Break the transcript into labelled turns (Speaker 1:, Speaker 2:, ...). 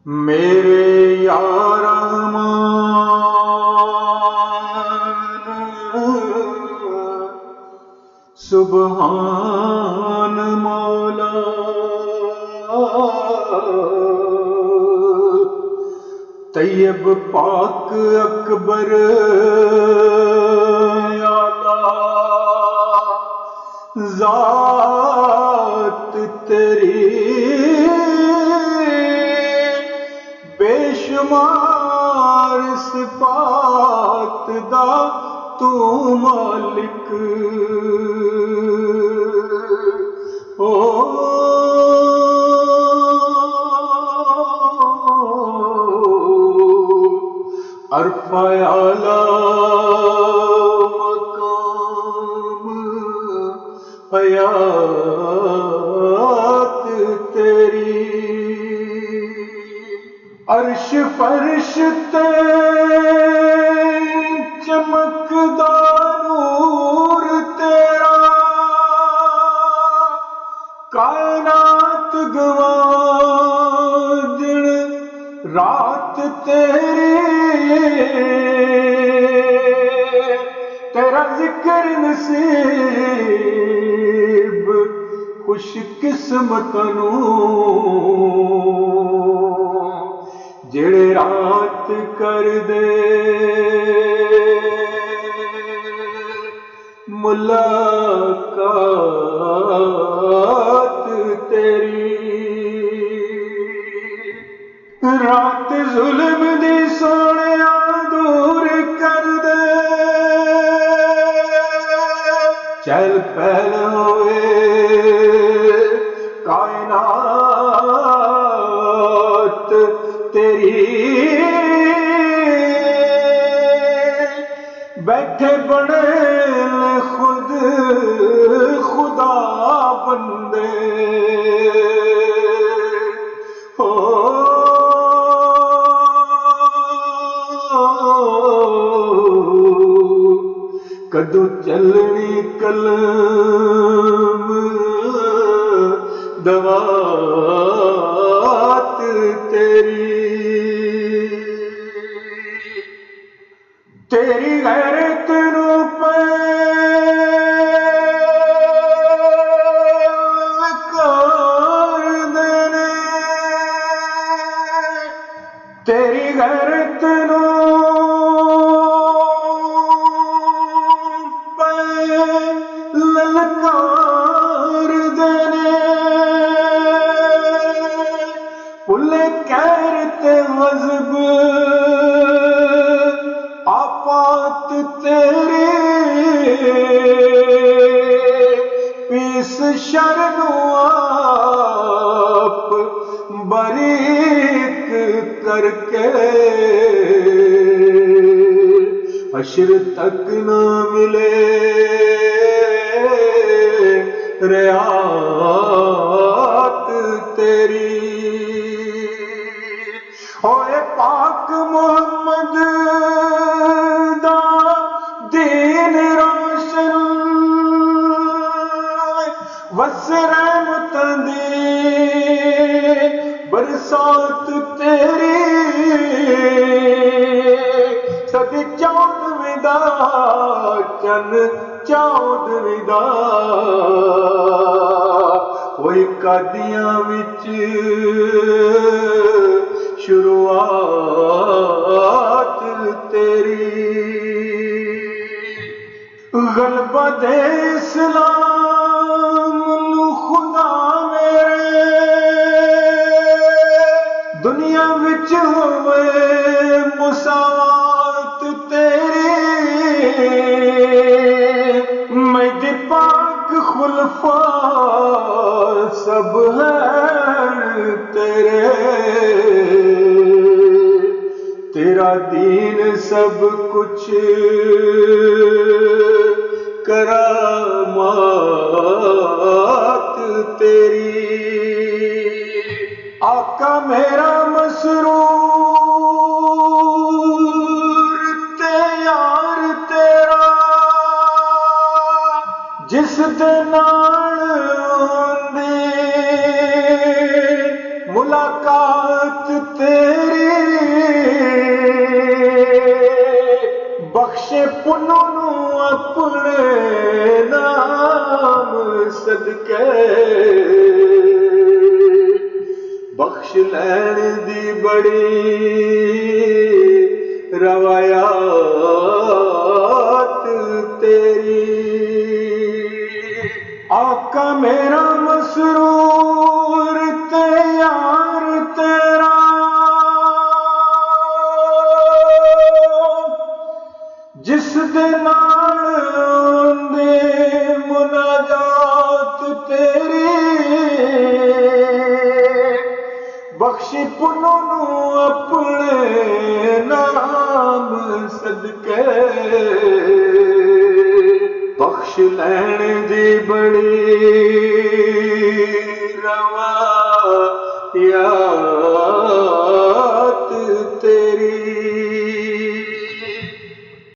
Speaker 1: मेरे या रहमान सुबहान मौला तैयब पाक अकबर आला जात तेरी बेशुमार सिफात दा तू मालिक ओ अरफा आला मकाम हयात तेरी अर्श फर्श ते चमकदा नूर तेरा कायनात गवां दिन रात तेरी तेरा जिक्र नसीब खुश किस्मत जेड़े रात कर दे मुलाकात तेरी रात जुल्म दी सोनिया दूर कर दे चल पहल होए कायनात तेरी बैठे बड़े खुद खुदा बंदे हो कदू चलनी कलम दवात तेरी गैरत नू कर देने तेरी गैरत नू ललकार देने पुले कहरते गज़ब आफात तेरी पीस शर्नु आप बारीक करके हश्र तक न मिले रियात तेरी होए पाक मोहम्मद दा दीन रोशन वस रहमत दी बरसात तेरी सदी चौद विदा चन चौद विदा होई कादियां विच शुरुआत तेरी गलबा दे इस्लाम नू खुदा मेरे दुनिया विच होवे मुसावात तेरी मैदे पाक खुलफा सब हैं तेरे तेरा दीन सब कुछ करामात तेरी आका मेरा मसरूर ते यार तेरा जिस दे नाल होंदी मुलाकात ते पुन्नों नू अपने नाम सदके बख्श लैण दी बड़ी रवायात तेरी। आका मेरा मसरूर ते यार तेरा जिस दे नाल होंदे मुनाजात तेरी बख्शी पुन्नों नू अपने नाम सदके बख्श लैण दी बड़ी रवायात तेरी।